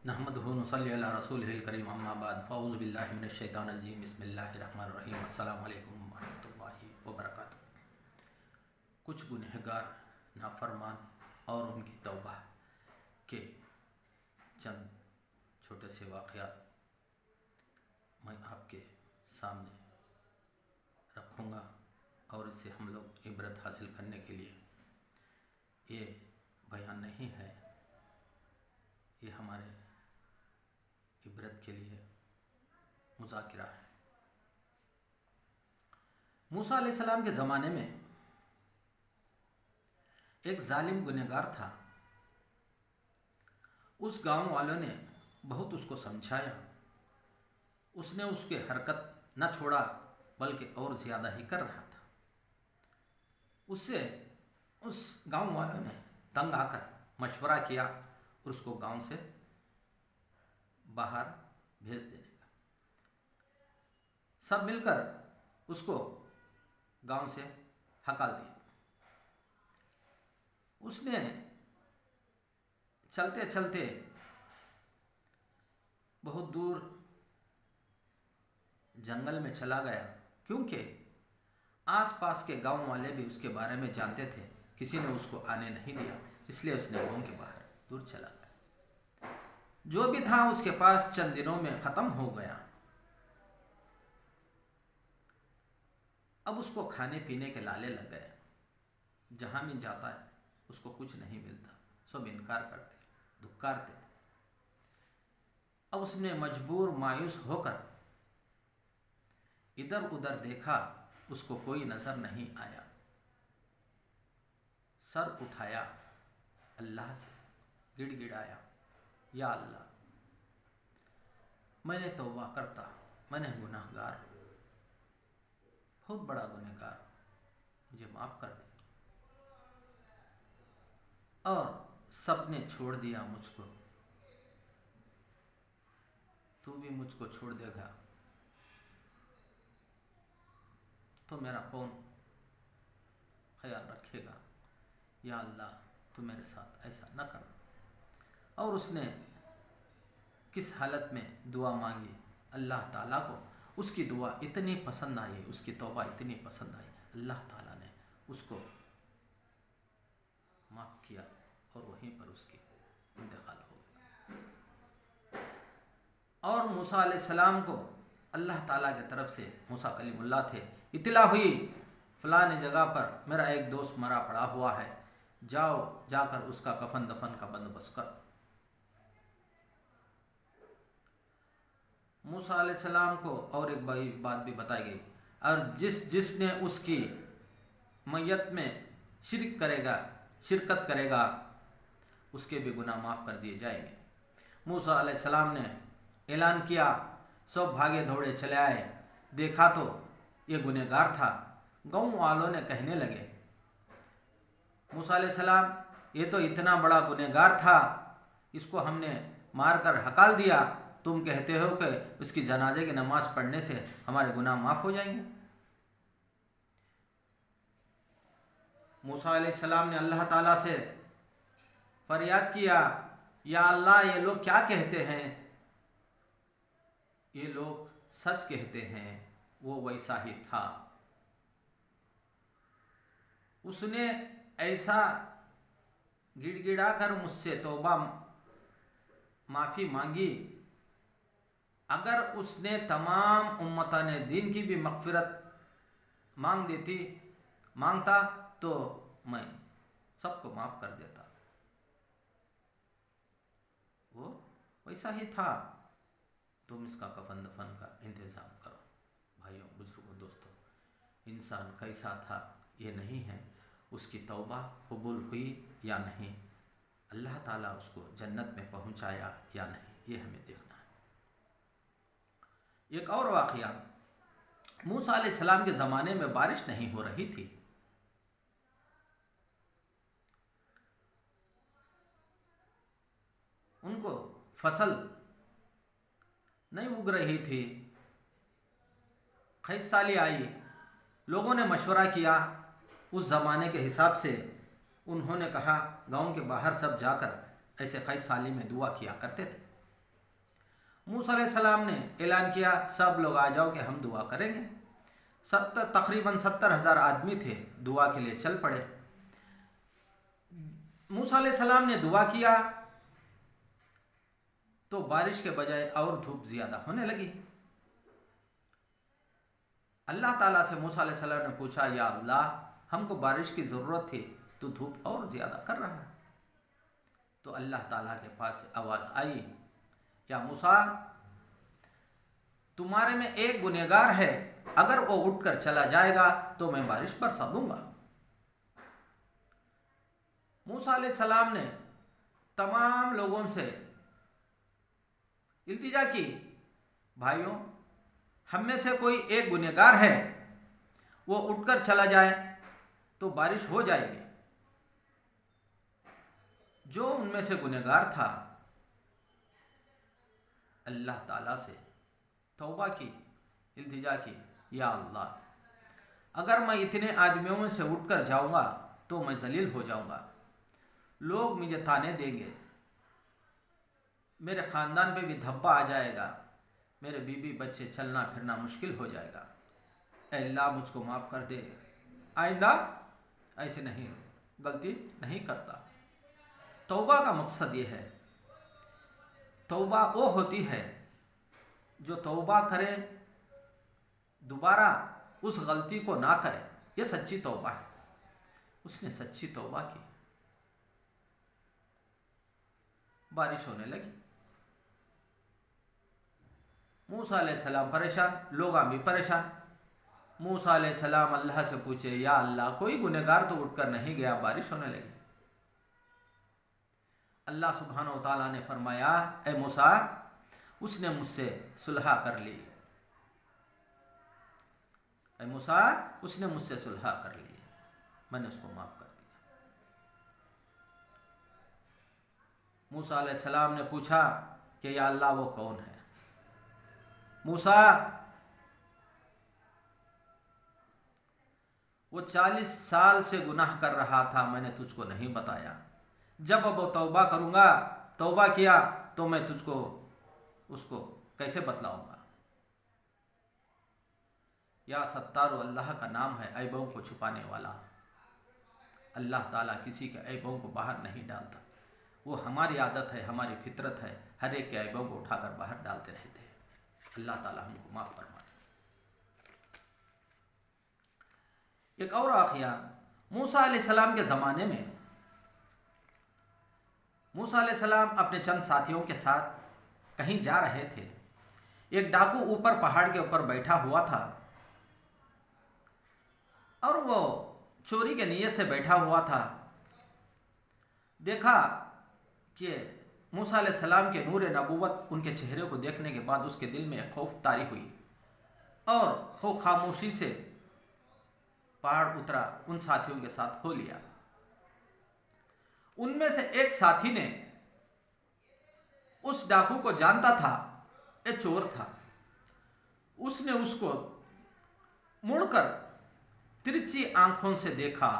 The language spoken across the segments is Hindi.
नहमदुहु नसल्ली अला रसूलिहिल करीम अम्मा बाद फ़अऊज़ु बिल्लाहि मिनश शैतानिर रजीम बिस्मिल्लाहिर रहमानिर रहीम अस्सलामु अलैकुम वरहमतुल्लाहि वबरकातुहू। कुछ गुनहगार नाफरमान और उनकी तौबा के चंद छोटे से वाक़यात मैं आपके सामने रखूँगा और इससे हम लोग इबरत हासिल करने के लिए ये बयान नहीं है, ये हमारे इबरत के लिए मुज़ाकिरा है। मूसा अलैहिस्सलाम के ज़माने में एक जालिम गुनहगार था। उस गांव वालों ने बहुत उसको समझाया, उसने उसके हरकत न छोड़ा बल्कि और ज़्यादा ही कर रहा था। उससे उस गांव वालों ने तंग आकर मशवरा किया और उसको गांव से बाहर भेज देने का। सब मिलकर उसको गांव से हकाल दिया। उसने चलते चलते बहुत दूर जंगल में चला गया, क्योंकि आसपास के गांव वाले भी उसके बारे में जानते थे। किसी ने उसको आने नहीं दिया, इसलिए उसने गांव के बाहर दूर चला गया। जो भी था उसके पास चंद दिनों में खत्म हो गया। अब उसको खाने पीने के लाले लग गए। जहां भी जाता है उसको कुछ नहीं मिलता, सब इनकार करते, धुक्कारते थे। अब उसने मजबूर मायूस होकर इधर उधर देखा, उसको कोई नजर नहीं आया। सर उठाया, अल्लाह से गिड़गिड़ाया, या अल्लाह, मैंने तौबा करता, मैंने गुनाहगार, बहुत बड़ा गुनहगार, मुझे माफ़ कर दे। और सबने छोड़ दिया मुझको, तू भी मुझको छोड़ देगा तो मेरा कौन ख्याल रखेगा। या अल्लाह, तू मेरे साथ ऐसा न कर। और उसने किस हालत में दुआ मांगी, अल्लाह ताला को उसकी दुआ इतनी पसंद आई, उसकी तौबा इतनी पसंद आई, अल्लाह ताला ने उसको माफ़ किया और वहीं पर उसकी इंतकाल हो गया। और मूसा अलैहिस्सलाम को अल्लाह ताला की तरफ से, मूसा कलीमुल्लाह थे, इत्तला हुई फलाने जगह पर मेरा एक दोस्त मरा पड़ा हुआ है, जाओ जाकर उसका कफन दफन का बंदोबस्त करो। मूसा अलैहिस्सलाम को और एक बड़ी बात भी बताई गई, और जिसने उसकी मैयत में शिरकत करेगा उसके भी गुनाह माफ़ कर दिए जाएंगे। मूसा अलैहिस्सलाम ने ऐलान किया, सब भागे दौड़े चले आए, देखा तो ये गुनहगार था। गाँव वालों ने कहने लगे, मूसा अलैहिस्सलाम ये तो इतना बड़ा गुनहगार था, इसको हमने मारकर हकाल दिया, तुम कहते हो कि उसकी जनाजे की नमाज पढ़ने से हमारे गुनाह माफ़ हो जाएंगे। मूसा अलैहिस्सलाम ने अल्लाह ताला से फरियाद किया, या अल्लाह, ये लोग क्या कहते हैं, ये लोग सच कहते हैं, वो वैसा ही था। उसने ऐसा गिड़गिड़ा कर मुझसे तौबा माफ़ी मांगी, अगर उसने तमाम उम्मताने दीन की भी मग़फ़िरत मांगता तो मैं सबको माफ़ कर देता। वो वैसा ही था, तुम इसका कफन दफन का इंतज़ाम करो। भाइयों, बुजुर्गों, दोस्तों, इंसान कैसा था ये नहीं है, उसकी तौबा कबूल हुई या नहीं, अल्लाह ताला उसको जन्नत में पहुंचाया या नहीं, ये हमें देखना है। एक और वाक़या, मूसा अलैहिस्सलाम के ज़माने में बारिश नहीं हो रही थी। उनको फसल नहीं उग रही थी, खैस साली आई। लोगों ने मशवरा किया, उस ज़माने के हिसाब से उन्होंने कहा, गांव के बाहर सब जाकर ऐसे खैस साली में दुआ किया करते थे। मूसा अलैहिस्सलाम ने ऐलान किया, सब लोग आ जाओ कि हम दुआ करेंगे। तकरीबन 70,000 आदमी थे, दुआ के लिए चल पड़े। मूसा अलैहिस्सलाम ने दुआ किया तो बारिश के बजाय और धूप ज्यादा होने लगी। अल्लाह ताला से मूसा अलैहिस्सलाम ने पूछा, या अल्लाह, हमको बारिश की ज़रूरत थी, तो धूप और ज़्यादा कर रहा है। तो अल्लाह ताला के पास आवाज़ आई, या मूसा, तुम्हारे में एक गुनहगार है, अगर वो उठकर चला जाएगा तो मैं बारिश बरसा दूंगा। मूसा अलैहिस्सलाम ने तमाम लोगों से इल्तिजा की, भाइयों, हम में से कोई एक गुनहगार है, वो उठकर चला जाए तो बारिश हो जाएगी। जो उनमें से गुनहगार था, अल्लाह ताला से तौबा की, इल्तिजा की, या अल्लाह, अगर मैं इतने आदमियों में से उठकर जाऊंगा तो मैं जलील हो जाऊंगा, लोग मुझे ताने देंगे, मेरे ख़ानदान पे भी धब्बा आ जाएगा, मेरे बीबी बच्चे चलना फिरना मुश्किल हो जाएगा। अल्लाह मुझको माफ़ कर दे, आइंदा ऐसे नहीं गलती नहीं करता। तौबा का मकसद ये है, तौबा वो होती है जो तौबा करे, दोबारा उस गलती को ना करे, ये सच्ची तौबा है। उसने सच्ची तौबा की, बारिश होने लगी। मूसा अलैहिस्सलाम परेशान, लोग भी परेशान। मूसा अलैहिस्सलाम अल्लाह से पूछे, या अल्लाह, कोई गुनहगार तो उठकर नहीं गया, बारिश होने लगी। अल्लाह सुब्हानहू व तआला ने फरमाया, ए मूसा, उसने मुझसे सुलह कर ली। ए मूसा, उसने मुझसे सुलह कर ली, मैंने उसको माफ कर दिया। मूसा अलैहिस्सलाम ने पूछा कि या अल्लाह, वो कौन है? मूसा, वो 40 साल से गुनाह कर रहा था, मैंने तुझको नहीं बताया। जब अब वो तौबा करूंगा, तौबा किया तो मैं तुझको उसको कैसे बतलाऊंगा। या सत्तार अल्लाह का नाम है, ऐबों को छुपाने वाला। अल्लाह ताला किसी के ऐबों को बाहर नहीं डालता। वो हमारी आदत है, हमारी फितरत है, हर एक के ऐबों को उठाकर बाहर डालते रहते हैं। अल्लाह ताला हमको माफ फरमाए। एक और वाक़या, मूसा अलैहिस्सलाम के ज़माने में मूसा अलैहिस्सलाम अपने चंद साथियों के साथ कहीं जा रहे थे। एक डाकू ऊपर पहाड़ के ऊपर बैठा हुआ था और वो चोरी के नियत से बैठा हुआ था। देखा कि मूसा अलैहिस्सलाम के नूर नबूवत उनके चेहरे को देखने के बाद उसके दिल में खौफ तारी हुई और वो खामोशी से पहाड़ उतरा, उन साथियों के साथ हो लिया। उनमें से एक साथी ने, उस डाकू को जानता था, ये चोर था, उसने उसको मुड़कर तिरछी आंखों से देखा,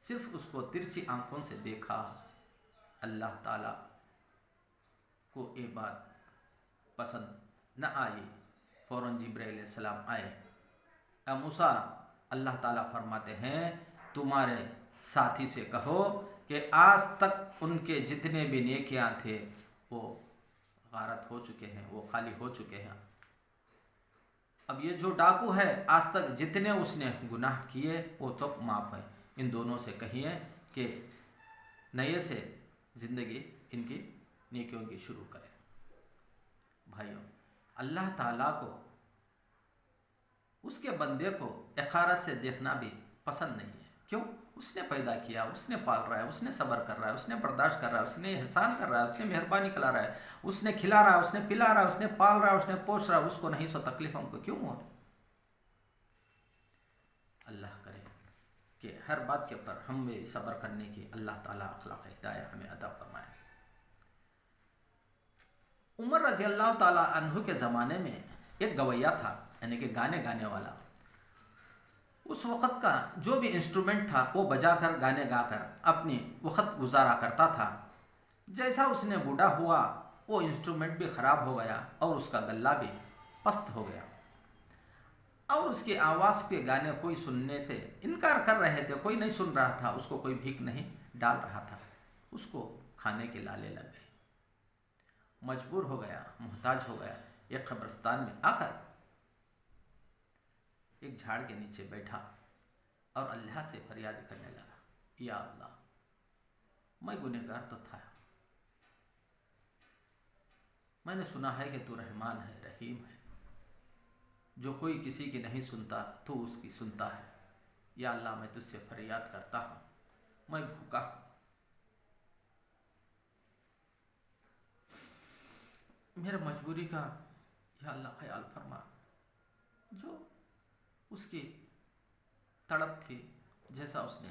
सिर्फ उसको तिरछी आंखों से देखा। अल्लाह ताला को ये बात पसंद न आई, फौरन जिब्राइल अलैहिस्सलाम आए। ए मूसा, अल्लाह ताला फरमाते हैं, तुम्हारे साथी से कहो कि आज तक उनके जितने भी नेकियां थे वो गारत हो चुके हैं, वो खाली हो चुके हैं। अब ये जो डाकू है, आज तक जितने उसने गुनाह किए वो तो माफ़ है। इन दोनों से कहिए कि नए से ज़िंदगी इनकी नेकियों की शुरू करें। भाइयों, अल्लाह ताला को, उसके बंदे को इखारत से देखना भी पसंद नहीं है। क्यों? उसने पैदा किया, उसने पाल रहा है, उसने सब्र कर रहा है, उसने बर्दाश्त कर रहा है, उसने एहसान कर रहा है, उसने मेहरबानी करा रहा है, उसने खिला रहा है, उसने पिला रहा है, उसने पाल रहा है, उसने पोष रहा है, उसको नहीं सो तकलीफ हमको क्यों हो? अल्लाह करे कि हर बात के ऊपर हम में सब्र करने की अल्लाह ताला अखलाक हिदायत हमें अता फरमाए। उमर रजी अल्लाह ताला अन्हु के ज़माने में एक गवैया था, यानी कि गाने गाने वाला। उस वक़्त का जो भी इंस्ट्रूमेंट था वो बजाकर गाने गाकर अपनी वक़्त गुजारा करता था। जैसा उसने बूढ़ा हुआ वो इंस्ट्रूमेंट भी ख़राब हो गया और उसका गला भी पस्त हो गया, और उसकी आवाज़ के गाने कोई सुनने से इनकार कर रहे थे, कोई नहीं सुन रहा था, उसको कोई भीख नहीं डाल रहा था, उसको खाने के लाले लग गए। मजबूर हो गया, मोहताज हो गया, एक कब्रिस्तान में आकर एक झाड़ के नीचे बैठा और अल्लाह से फरियाद करने लगा, या अल्लाह, मैं गुनहगार तो था, मैंने सुना है कि तू रहमान है, रहीम है, जो कोई किसी की नहीं सुनता तू उसकी सुनता है। या अल्लाह, मैं तुझसे फरियाद करता हूँ, मैं भूखा हूँ, मेरे मजबूरी का या अल्लाह ख्याल फरमा। जो उसकी तड़प थी, जैसा उसने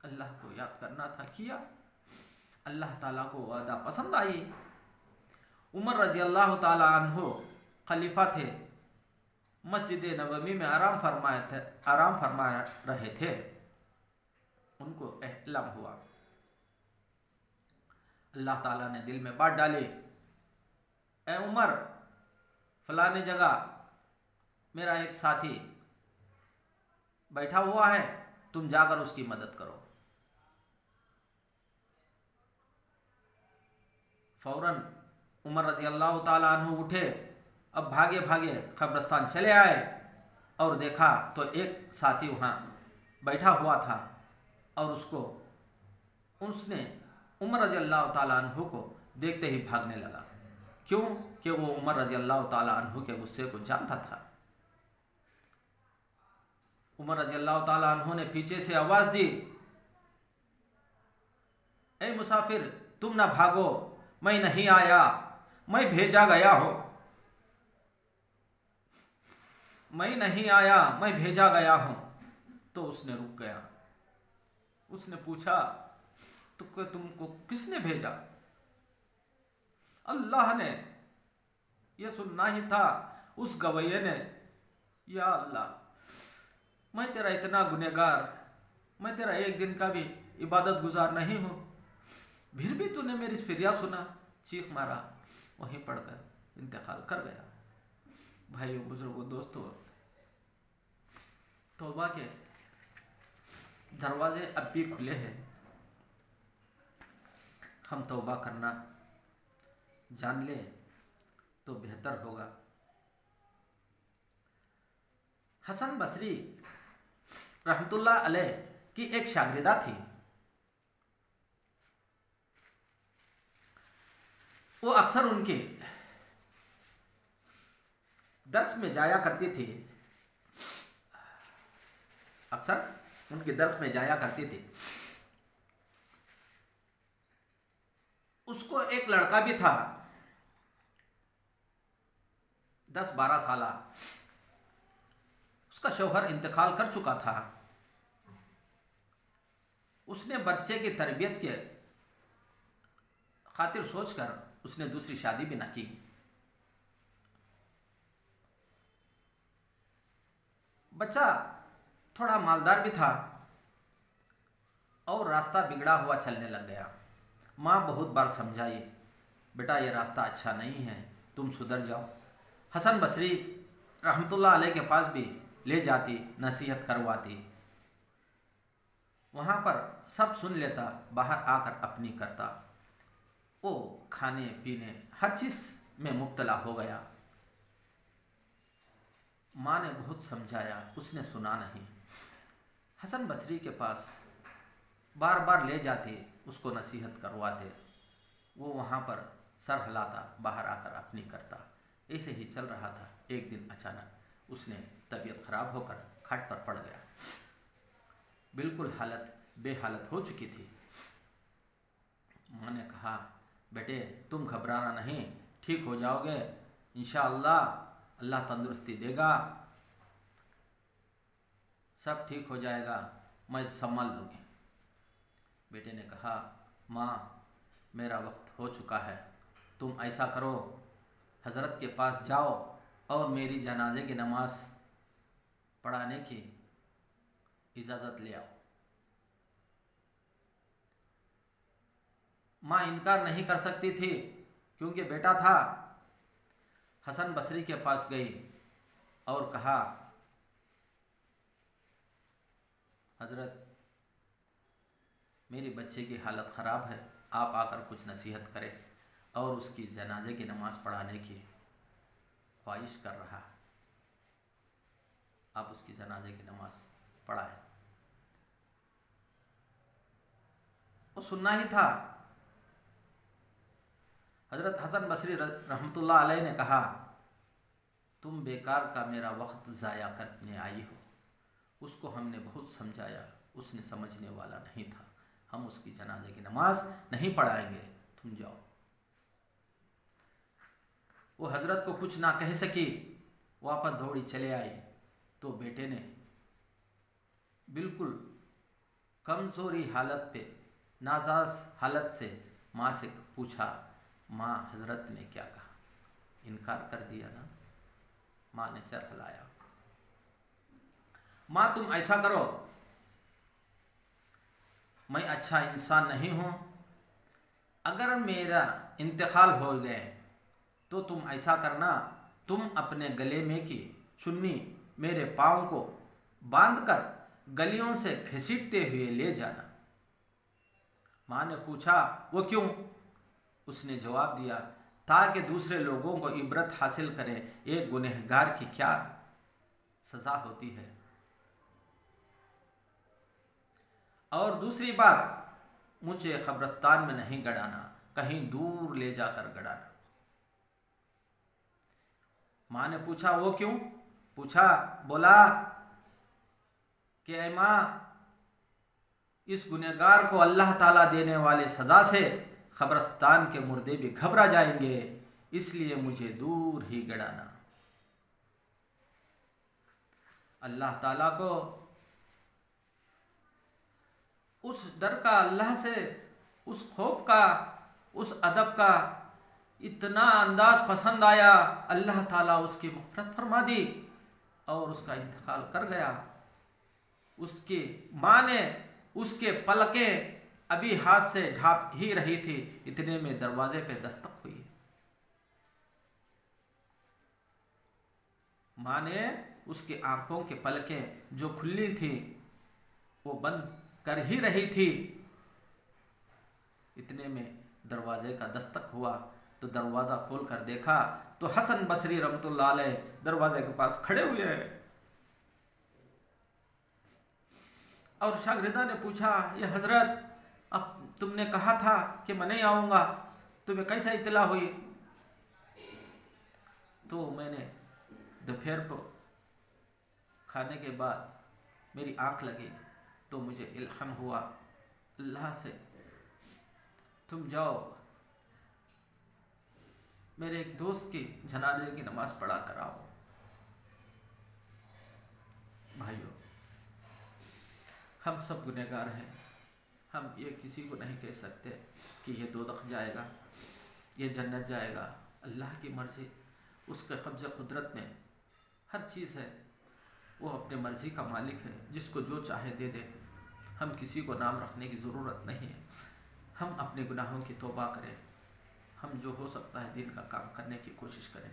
अल्लाह को याद करना था किया, अल्लाह ताला को वादा पसंद आई। उमर रजी अल्लाह ताला अन्हो खलीफा थे, मस्जिद नबवी में आराम फरमा रहे थे। उनको एहलाम हुआ, अल्लाह ताला ने दिल में बात डाली, ए उमर, फलानी जगह मेरा एक साथी बैठा हुआ है, तुम जाकर उसकी मदद करो। फौरन उमर रजी अल्लाह ताला अन्हु उठे, अब भागे भागे कब्रिस्तान चले आए और देखा तो एक साथी वहाँ बैठा हुआ था, और उसने उमर रजी अल्लाह ताला अन्हु को देखते ही भागने लगा। क्यों? कि वो उमर रजी अल्लाह ताला अन्हु के गुस्से को जानता था। उमर रजी अल्लाह ताला अन्हु ने पीछे से आवाज दी, ए मुसाफिर, तुम ना भागो, मैं नहीं आया, मैं भेजा गया हूं, मैं नहीं आया, मैं भेजा गया हूं। तो उसने रुक गया, उसने पूछा, तो तुमको किसने भेजा? अल्लाह ने, यह सुनना ही था उस गवैये ने। या अल्लाह, मैं तेरा इतना गुनहगार, मैं तेरा एक दिन का भी इबादत गुजार नहीं हूं, फिर भी तूने मेरी फरियाद सुना, चीख मारा, वहीं पढ़कर इंतकाल कर गया। भाइयों, बुजुर्गों, दोस्तों, तौबा के दरवाजे अब भी खुले हैं। हम तौबा करना जान ले तो बेहतर होगा। हसन बसरी रहमतुल्लाह अलैह की एक शागिर्दा थी। वो अक्सर उनके दर्स में जाया करती थी, अक्सर उनके दर्स में जाया करती थी। उसको एक लड़का भी था, 10-12 साल। उसका शौहर इंतकाल कर चुका था। उसने बच्चे की तरबियत के खातिर सोचकर उसने दूसरी शादी भी न की। बच्चा थोड़ा मालदार भी था और रास्ता बिगड़ा हुआ चलने लग गया। माँ बहुत बार समझाई, बेटा ये रास्ता अच्छा नहीं है, तुम सुधर जाओ। हसन बसरी रहमतुल्लाह अलैह के पास भी ले जाती, नसीहत करवाती। वहाँ पर सब सुन लेता, बाहर आकर अपनी करता। वो खाने पीने हर चीज़ में मुब्तला हो गया। माँ ने बहुत समझाया, उसने सुना नहीं। हसन बसरी के पास बार बार ले जाते, उसको नसीहत करवाते। वो वहाँ पर सर हिलाता, बाहर आकर अपनी करता। ऐसे ही चल रहा था। एक दिन अचानक उसने तबीयत खराब होकर खाट पर पड़ गया। बिल्कुल हालत बेहालत हो चुकी थी। माँ ने कहा, बेटे तुम घबराना नहीं, ठीक हो जाओगे इंशाअल्लाह, अल्लाह तंदुरुस्ती देगा, सब ठीक हो जाएगा, मैं संभाल लूँगी। बेटे ने कहा, माँ मेरा वक्त हो चुका है, तुम ऐसा करो, हज़रत के पास जाओ और मेरी जनाजे की नमाज पढ़ाने की इजाज़त ले आओ। माँ इनकार नहीं कर सकती थी क्योंकि बेटा था। हसन बसरी के पास गई और कहा, हजरत मेरी बच्चे की हालत ख़राब है, आप आकर कुछ नसीहत करें। और उसकी जनाजे की नमाज़ पढ़ाने की ख्वाहिश कर रहा, आप उसकी जनाजे की नमाज़ पढ़ाएं। वो सुनना ही था। हज़रत हसन बसरी रहमतुल्लाह अलैह ने कहा, तुम बेकार का मेरा वक्त ज़ाया करने आई हो। उसको हमने बहुत समझाया, उसने समझने वाला नहीं था। हम उसकी जनाजे की नमाज नहीं पढ़ाएंगे, तुम जाओ। वो हजरत को कुछ ना कह सकी, वापस दौड़ी चले आई। तो बेटे ने बिल्कुल कमजोरी हालत पे, नाजाज हालत से माँ से पूछा, माँ हजरत ने क्या कहा? इनकार कर दिया ना? माँ ने सर हिलाया। माँ तुम ऐसा करो, मैं अच्छा इंसान नहीं हूं, अगर मेरा इंतकाल हो गए तो तुम ऐसा करना, तुम अपने गले में की चुन्नी मेरे पाँव को बांधकर गलियों से घसीटते हुए ले जाना। माँ ने पूछा, वो क्यों? उसने जवाब दिया, ताकि दूसरे लोगों को इबरत हासिल करें, एक गुनहगार की क्या सजा होती है। और दूसरी बात, मुझे कब्रिस्तान में नहीं गड़ाना, कहीं दूर ले जाकर गड़ाना। माँ ने पूछा, वो क्यों? पूछा, बोला कि ऐ माँ, इस गुनहगार को अल्लाह ताला देने वाले सजा से कब्रिस्तान के मुर्दे भी घबरा जाएंगे, इसलिए मुझे दूर ही गड़ाना। अल्लाह ताला को उस डर का, अल्लाह से उस खौफ का, उस अदब का इतना अंदाज पसंद आया, अल्लाह ताला उसकी मग़फ़िरत फरमा दी और उसका इंतकाल कर गया। उसकी माँ ने उसके पलकें अभी हाथ से ढांप ही रही थी, इतने में दरवाजे पे दस्तक हुई। माँ ने उसकी आंखों के पलकें जो खुली थी वो बंद कर ही रही थी, इतने में दरवाजे का दस्तक हुआ। तो दरवाज़ा खोल कर देखा तो हसन बसरी रहमतुल्लाह अलैह दरवाजे के पास खड़े हुए हैं। और शागिर्दा ने पूछा, ये हजरत, अब तुमने कहा था कि मैं नहीं आऊँगा, तुम्हें कैसे इत्तला हुई? तो मैंने दोपहर को खाने के बाद मेरी आँख लगी तो मुझे इल्हाम हुआ अल्लाह से, तुम जाओ मेरे एक दोस्त की जनाजे की नमाज पढ़ा कर आओ। भाइयों, हम सब गुनहगार हैं। हम ये किसी को नहीं कह सकते कि ये दोज़ख जाएगा, ये जन्नत जाएगा। अल्लाह की मर्ज़ी, उसके कब्ज़े कुदरत में हर चीज़ है। वो अपने मर्ज़ी का मालिक है, जिसको जो चाहे दे दे। हम किसी को नाम रखने की ज़रूरत नहीं है। हम अपने गुनाहों की तौबा करें, हम जो हो सकता है दीन का काम करने की कोशिश करें।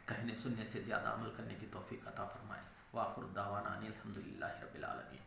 कहने सुनने से ज़्यादा अमल करने की तौफीक अता फरमाए। व आखिर दावाना अनिल हम्दुलिल्लाहि रब्बिल आलमीन।